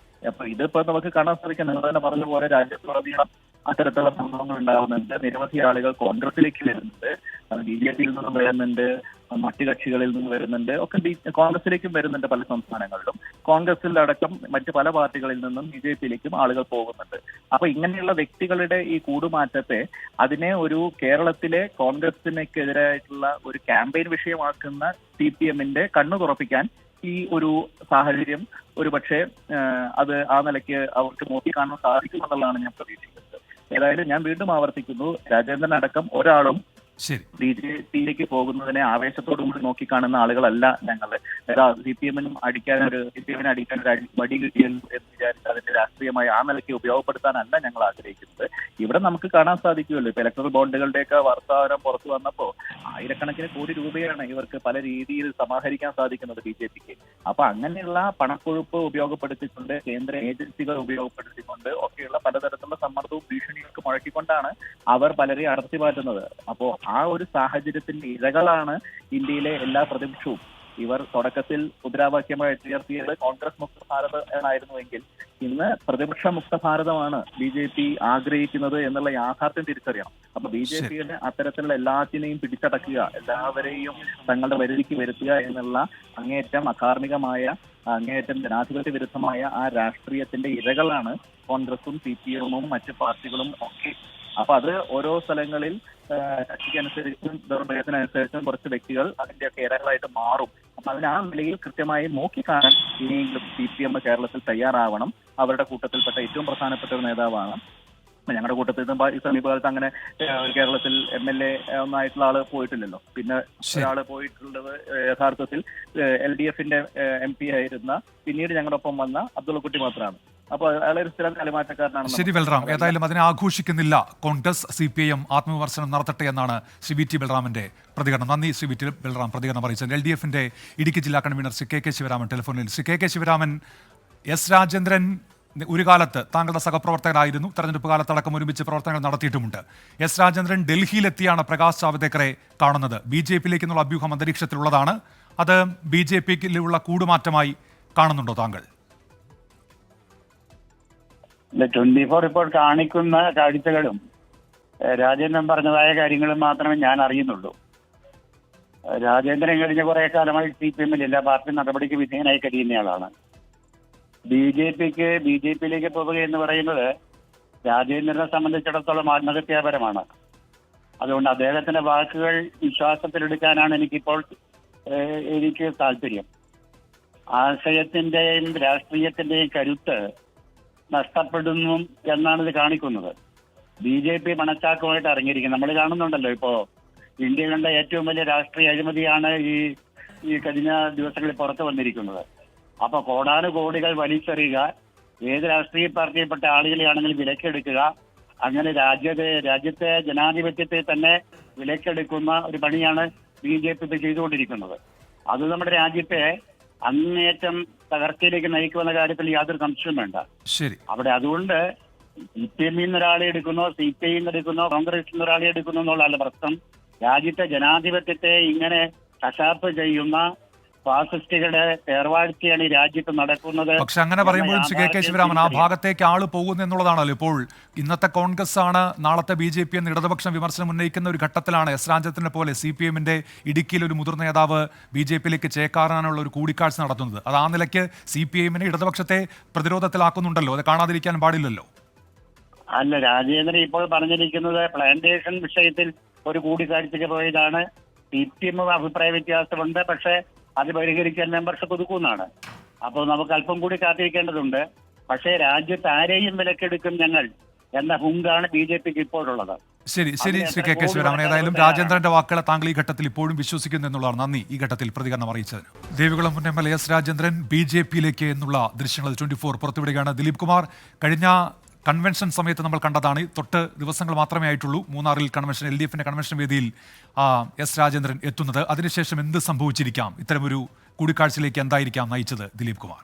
അപ്പൊ ഇതിപ്പോ നമുക്ക് കാണാൻ സാധിക്കും, നിങ്ങൾ തന്നെ പറഞ്ഞ പോലെ രാജ്യത്തുടനീളം അത്തരത്തിലുള്ള സംഭവങ്ങൾ ഉണ്ടാകുന്നുണ്ട്. നിരവധി ആളുകൾ കോൺഗ്രസിലേക്ക് വരുന്നുണ്ട്, BJPയിൽ നിന്നും വരുന്നുണ്ട്, മറ്റു കക്ഷികളിൽ നിന്ന് വരുന്നുണ്ട്, ഒക്കെ കോൺഗ്രസിലേക്കും വരുന്നുണ്ട്. പല സംസ്ഥാനങ്ങളിലും കോൺഗ്രസിലടക്കം മറ്റു പല പാർട്ടികളിൽ നിന്നും BJPയിലേക്കും ആളുകൾ പോകുന്നുണ്ട്. അപ്പൊ ഇങ്ങനെയുള്ള വ്യക്തികളുടെ ഈ കൂടുമാറ്റത്തെ അതിനെ ഒരു കേരളത്തിലെ കോൺഗ്രസിനെതിരായിട്ടുള്ള ഒരു ക്യാമ്പയിൻ വിഷയമാക്കുന്ന CPMന്റെ കണ്ണു തുറപ്പിക്കാൻ ഈ ഒരു സാഹചര്യം ഒരു പക്ഷേ അത് ആ നിലയ്ക്ക് അവർക്ക് നോക്കിക്കാണാൻ സാധിക്കുമെന്നുള്ളതാണ് ഞാൻ പ്രതീക്ഷിക്കുന്നത്. ഏതായാലും ഞാൻ വീണ്ടും ആവർത്തിക്കുന്നു, രാജേന്ദ്രൻ അടക്കം ഒരാളും BJPയിലേക്ക് പോകുന്നതിനെ ആവേശത്തോടു കൂടി നോക്കിക്കാണുന്ന ആളുകളല്ല ഞങ്ങൾ. CPMനെ അടിക്കാൻ ഒരു വടി കിട്ടിയെന്ന് വിചാരിച്ച് അതിന്റെ രാഷ്ട്രീയമായി ആ നിലയ്ക്ക് ഉപയോഗപ്പെടുത്താനല്ല ഞങ്ങൾ ആഗ്രഹിക്കുന്നത്. ഇവിടെ നമുക്ക് കാണാൻ സാധിക്കുമല്ലോ, ഇപ്പൊ ഇലക്ട്രൽ ബോണ്ടുകളുടെയൊക്കെ വാർത്താവരം പുറത്തു വന്നപ്പോ ആയിരക്കണക്കിന് കോടി രൂപയാണ് ഇവർക്ക് പല രീതിയിൽ സമാഹരിക്കാൻ സാധിക്കുന്നത് BJPക്ക്. അപ്പൊ അങ്ങനെയുള്ള പണക്കൊഴുപ്പ് ഉപയോഗപ്പെടുത്തിക്കൊണ്ട്, കേന്ദ്ര ഏജൻസികൾ ഉപയോഗപ്പെടുത്തിക്കൊണ്ട് ഒക്കെയുള്ള പലതരത്തിലുള്ള സമ്മർദ്ദവും ഭീഷണിയൊക്കെ മുഴക്കിക്കൊണ്ടാണ് അവർ പലരെയും അടർത്തി മാറ്റുന്നത്. അപ്പോ ആ ഒരു സാഹചര്യത്തിന്റെ ഇരകളാണ് ഇന്ത്യയിലെ എല്ലാ പ്രതിപക്ഷവും. ഇവർ തുടക്കത്തിൽ മുദ്രാവാക്യമായി ഉയർത്തിയത് കോൺഗ്രസ് മുക്ത ഭാരത് എന്നായിരുന്നുവെങ്കിൽ ഇന്ന് പ്രതിപക്ഷ മുക്ത ഭാരതമാണ് BJP ആഗ്രഹിക്കുന്നത് എന്നുള്ള യാഥാർത്ഥ്യം തിരിച്ചറിയണം. അപ്പൊ BJPയുടെ അത്തരത്തിലുള്ള എല്ലാത്തിനെയും പിടിച്ചടക്കുക, എല്ലാവരെയും തങ്ങളുടെ വരുതിക്ക് വരുത്തുക എന്നുള്ള അങ്ങേയറ്റം അധാർമികമായ, അങ്ങേയറ്റം ജനാധിപത്യ വിരുദ്ധമായ ആ രാഷ്ട്രീയത്തിന്റെ ഇരകളാണ് കോൺഗ്രസും CPMും മറ്റു പാർട്ടികളും ഒക്കെ. അപ്പൊ അത് ഓരോ സ്ഥലങ്ങളിൽ കക്ഷിക്കനുസരിച്ചും ദൗർബല്യത്തിനനുസരിച്ചും കുറച്ച് വ്യക്തികൾ അതിന്റെയൊക്കെ ഇരകളായിട്ട് മാറും. അപ്പൊ അതിന് ആ നിലയിൽ കൃത്യമായി നോക്കിക്കാണാൻ ഇനിയെങ്കിലും CPM കേരളത്തിൽ തയ്യാറാവണം. അവരുടെ കൂട്ടത്തിൽപ്പെട്ട ഏറ്റവും പ്രധാനപ്പെട്ട ഒരു നേതാവാണ്. ഞങ്ങളുടെ കൂട്ടത്തിൽ നിന്ന് ഈ സമീപകാലത്ത് അങ്ങനെ കേരളത്തിൽ MLA ഒന്നായിട്ടുള്ള ആള് പോയിട്ടില്ലല്ലോ. പിന്നെ ഒരാള് പോയിട്ടുള്ളത് യഥാർത്ഥത്തിൽ LDFന്റെ MP ആയിരുന്ന, പിന്നീട് ഞങ്ങളുടെ ഒപ്പം വന്ന അബ്ദുള്ളക്കുട്ടി മാത്രമാണ്. അപ്പോൾ അയാളൊരു സ്ഥിരം കലമാറ്റക്കാരനാണ്. ശരി ബൽറാം, ഏതായാലും അതിനെ ആഘോഷിക്കുന്നില്ല കോൺഗ്രസ്. CPM ആത്മവിമർശനം നടത്തട്ടെ എന്നാണ് ശ്രീ VT ബൽറാമിന്റെ പ്രതികരണം. നന്ദി ശ്രീ VT ബൽറാം പ്രതികരണം അറിയിച്ചത്. LDFന്റെ ഇടുക്കി ജില്ലാ കൺവീനർ ശ്രീ KK ശിവരാമൻ ടെലിഫോണിൽ. ശ്രീ KK ശിവരാമൻ, S രാജേന്ദ്രൻ ഒരു കാലത്ത് താങ്കളുടെ സഹപ്രവർത്തകരായിരുന്നു, തെരഞ്ഞെടുപ്പ് കാലത്തടക്കം ഒരുമിച്ച് പ്രവർത്തനങ്ങൾ നടത്തിയിട്ടുമുണ്ട്. S രാജേന്ദ്രൻ ഡൽഹിയിലെത്തിയാണ് പ്രകാശ് ജാവദേക്കറെ കാണുന്നത്. BJPയിലേക്കുള്ള അഭ്യൂഹം അന്തരീക്ഷത്തിലുള്ളതാണ്. അത് BJPയിലുള്ള കൂടുമാറ്റമായി കാണുന്നുണ്ടോ താങ്കൾ? 24 ഇപ്പോൾ കാണിക്കുന്ന കാഴ്ചകളും രാജേന്ദ്രൻ പറഞ്ഞതായ കാര്യങ്ങളും മാത്രമേ ഞാൻ അറിയുന്നുള്ളൂ. രാജേന്ദ്രൻ കഴിഞ്ഞ കുറെ കാലമായി CPMൽ എല്ലാ പാർട്ടി നടപടിക്ക് വിധേയനായി കഴിയുന്നയാളാണ്. BJPയിലേക്ക് പോവുക എന്ന് പറയുന്നത് രാജേന്ദ്രനെ സംബന്ധിച്ചിടത്തോളം ആത്മഹത്യാപരമാണ്. അതുകൊണ്ട് അദ്ദേഹത്തിന്റെ വാക്കുകൾ വിശ്വാസത്തിലെടുക്കാനാണ് എനിക്ക് താല്പര്യം. ആശയത്തിന്റെയും രാഷ്ട്രീയത്തിന്റെയും കരുത്ത് നഷ്ടപ്പെടുന്നു എന്നാണ് ഇത് കാണിക്കുന്നത്. BJP മണച്ചാക്കമായിട്ട് ഇറങ്ങിയിരിക്കുന്നത് നമ്മൾ കാണുന്നുണ്ടല്ലോ. ഇപ്പോ ഇന്ത്യ കണ്ട ഏറ്റവും വലിയ രാഷ്ട്രീയ അഴിമതിയാണ് ഈ കഴിഞ്ഞ ദിവസങ്ങളിൽ പുറത്തു വന്നിരിക്കുന്നത്. അപ്പൊ കോടാനുകോടികൾ വലിച്ചെറിയുക, ഏത് രാഷ്ട്രീയ പാർട്ടിയിൽപ്പെട്ട ആളുകളെയാണെങ്കിലും വിലക്കെടുക്കുക, അങ്ങനെ രാജ്യത്തെ ജനാധിപത്യത്തെ തന്നെ വിലക്കെടുക്കുന്ന ഒരു പണിയാണ് BJP ചെയ്തുകൊണ്ടിരിക്കുന്നത്. അത് നമ്മുടെ രാജ്യത്തെ അങ്ങേയറ്റം തകർച്ചയിലേക്ക് നയിക്കുമെന്ന കാര്യത്തിൽ യാതൊരു സംശയവും വേണ്ട. ശരി, അവിടെ അതുകൊണ്ട് CPMൽ നിന്ന് ഒരാളെ എടുക്കുന്നോ, CPIയിൽ നിന്ന് എടുക്കുന്നോ, കോൺഗ്രസിൽ നിന്ന് ഒരാളെ എടുക്കുന്നോ എന്നുള്ളതല്ല പ്രശ്നം. രാജ്യത്തെ ജനാധിപത്യത്തെ ഇങ്ങനെ കശാപ്പ് ചെയ്യുന്ന ഫാസിസ്റ്റുകളുടെ തേർവാഴ്ചയാണ് ഈ രാജ്യത്ത് നടക്കുന്നത്. പക്ഷെ അങ്ങനെ പറയുമ്പോൾ കെ കെ ശിവരാമൻ ആ ഭാഗത്തേക്ക് ആള് പോകുന്നു എന്നുള്ളതാണല്ലോ ഇപ്പോൾ. ഇന്നത്തെ കോൺഗ്രസ് ആണ് നാളത്തെ BJP എന്ന് ഇടതുപക്ഷം വിമർശനം ഉന്നയിക്കുന്ന ഒരു ഘട്ടത്തിലാണ് എസ് രാജേന്ദ്രനെ പോലെ CPM-ന്റെ ഇടുക്കിയിൽ ഒരു മുതിർന്ന നേതാവ് BJP-യിലേക്ക് ചേക്കാറാനുള്ള ഒരു കൂടിക്കാഴ്ച നടത്തുന്നത്. അത് ആ നിലയ്ക്ക് CPM-നെ ഇടതുപക്ഷത്തെ പ്രതിരോധത്തിലാക്കുന്നുണ്ടല്ലോ, അത് കാണാതിരിക്കാൻ പാടില്ലല്ലോ. അല്ല, രാജേന്ദ്രൻ ഇപ്പോൾ പറഞ്ഞിരിക്കുന്നത് പ്ലാന്റേഷൻ വിഷയത്തിൽ ഒരു കൂടിക്കാഴ്ചയ്ക്ക് പോയതാണ്. CPM അഭിപ്രായ വ്യത്യാസമുണ്ട്, പക്ഷേ അത് പരിഹരിക്കാൻ മെമ്പർഷിപ്പ് ഒതുക്കുമെന്നാണ്. അപ്പോൾ നമുക്ക് അല്പം കൂടി കാത്തിരിക്കേണ്ടതുണ്ട്. പക്ഷേ രാജ്യത്ത് ആരെയും വിലക്കെടുക്കും ഞങ്ങൾ എന്ന ഹുങ്കാണ് BJPക്ക് ഇപ്പോഴുള്ളത്. ശരി ശരി ശ്രീ കെ കെ ശിവരാമൻ, ഏതായാലും രാജേന്ദ്രന്റെ വാക്കുകളെ താങ്കൾ ഈ ഘട്ടത്തിൽ ഇപ്പോഴും വിശ്വസിക്കുന്നു എന്നുള്ളതാണ്. നന്ദി ഈ ഘട്ടത്തിൽ പ്രതികരണം അറിയിച്ചതിന്. ദേവികുളം മുൻ MLA എസ് രാജേന്ദ്രൻ BJP-യിലേക്ക് എന്നുള്ള ദൃശ്യങ്ങൾ 24 പുറത്തുവിടുകയാണ്. ദിലീപ് കുമാർ, കഴിഞ്ഞ കൺവെൻഷൻ സമയത്ത് നമ്മൾ കണ്ടതാണ്, തൊട്ട് ദിവസങ്ങൾ മാത്രമേ ആയിട്ടുള്ളൂ മൂന്നാറിൽ കൺവെൻഷൻ, LDF-ന്റെ കൺവെൻഷൻ വേദിയിൽ എസ് രാജേന്ദ്രൻ എത്തുന്നത്. അതിനുശേഷം എന്ത് സംഭവിച്ചിരിക്കാം, ഇത്തരമൊരു കൂടിക്കാഴ്ചയിലേക്ക് എന്തായിരിക്കാം നയിച്ചത് ദിലീപ് കുമാർ?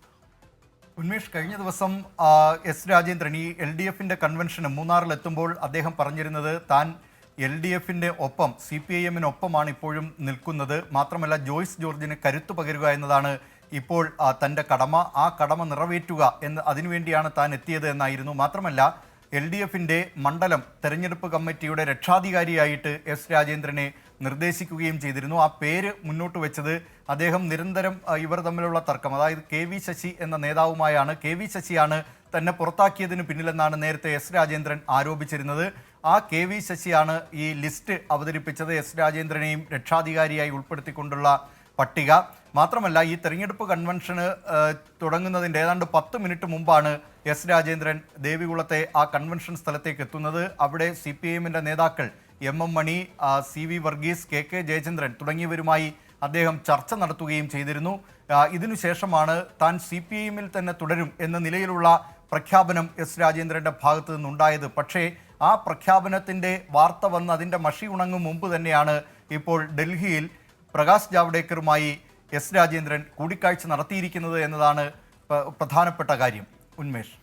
ഉന്മേഷ്, കഴിഞ്ഞ ദിവസം എസ് രാജേന്ദ്രൻ ഈ LDF-ന്റെ കൺവെൻഷന് മൂന്നാറിലെത്തുമ്പോൾ അദ്ദേഹം പറഞ്ഞിരുന്നത് താൻ LDF-ന്റെ ഒപ്പം CPIM-നൊപ്പമാണ് ഇപ്പോഴും നിൽക്കുന്നത്. മാത്രമല്ല ജോയ്സ് ജോർജിന് കരുത്തു പകരുക എന്നതാണ് ഇപ്പോൾ തൻ്റെ കടമ. ആ കടമ നിറവേറ്റുക എന്ന് അതിനുവേണ്ടിയാണ് താൻ എത്തിയത് എന്നായിരുന്നു. മാത്രമല്ല LDF-ന്റെ മണ്ഡലം തെരഞ്ഞെടുപ്പ് കമ്മിറ്റിയുടെ രക്ഷാധികാരിയായിട്ട് എസ് രാജേന്ദ്രനെ നിർദ്ദേശിക്കുകയും ചെയ്തിരുന്നു. ആ പേര് മുന്നോട്ട് വെച്ചത് അദ്ദേഹം നിരന്തരം ഇവർ തമ്മിലുള്ള തർക്കം, അതായത് KV ശശി എന്ന നേതാവുമായാണ്. KV ശശിയാണ് തന്നെ പുറത്താക്കിയതിന് പിന്നിലെന്നാണ് നേരത്തെ എസ് രാജേന്ദ്രൻ ആരോപിച്ചിരുന്നത്. ആ KV ശശിയാണ് ഈ ലിസ്റ്റ് അവതരിപ്പിച്ചത്, എസ് രാജേന്ദ്രനെയും രക്ഷാധികാരിയായി ഉൾപ്പെടുത്തിക്കൊണ്ടുള്ള പട്ടിക. മാത്രമല്ല ഈ തെരഞ്ഞെടുപ്പ് കൺവെൻഷന് തുടങ്ങുന്നതിൻ്റെ ഏതാണ്ട് 10 മിനിറ്റ് മുമ്പാണ് എസ് രാജേന്ദ്രൻ ദേവികുളത്തെ ആ കൺവെൻഷൻ സ്ഥലത്തേക്ക് എത്തുന്നത്. അവിടെ CPIM-ന്റെ നേതാക്കൾ MM മണി, CV വർഗീസ്, KK ജയചന്ദ്രൻ തുടങ്ങിയവരുമായി അദ്ദേഹം ചർച്ച നടത്തുകയും ചെയ്തിരുന്നു. ഇതിനുശേഷമാണ് താൻ CPIM-ൽ തന്നെ തുടരും എന്ന നിലയിലുള്ള പ്രഖ്യാപനം എസ് രാജേന്ദ്രൻ്റെ ഭാഗത്തു നിന്നുണ്ടായത്. പക്ഷേ ആ പ്രഖ്യാപനത്തിൻ്റെ വാർത്ത വന്ന് അതിൻ്റെ മഷി ഉണങ്ങും മുമ്പ് തന്നെയാണ് ഇപ്പോൾ ഡൽഹിയിൽ പ്രകാശ് ജാവ്ദേക്കറുമായി എസ് രാജേന്ദ്രൻ കൂടിക്കാഴ്ച നടത്തിയിരിക്കുന്നത് എന്നതാണ് പ്രധാനപ്പെട്ട കാര്യം. ഉന്മേഷ്,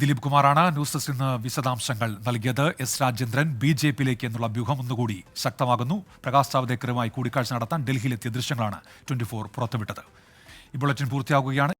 ദിലീപ് കുമാറാണ് ന്യൂസ് ഡെസ്കിൽ നിന്ന് വിശദാംശങ്ങൾ നൽകിയത്. എസ് രാജേന്ദ്രൻ BJP-യിലേക്ക് എന്നുള്ള വ്യൂഹം ഒന്നുകൂടി ശക്തമാകുന്നു. പ്രകാശ് ജാവ്ദേക്കറുമായി കൂടിക്കാഴ്ച നടത്താൻ ഡൽഹിയിലെത്തിയ ദൃശ്യങ്ങളാണ് 24 പുറത്തുവിട്ടത്. ഈ ബുള്ളറ്റിൻ പൂർത്തിയാകുകയാണ്.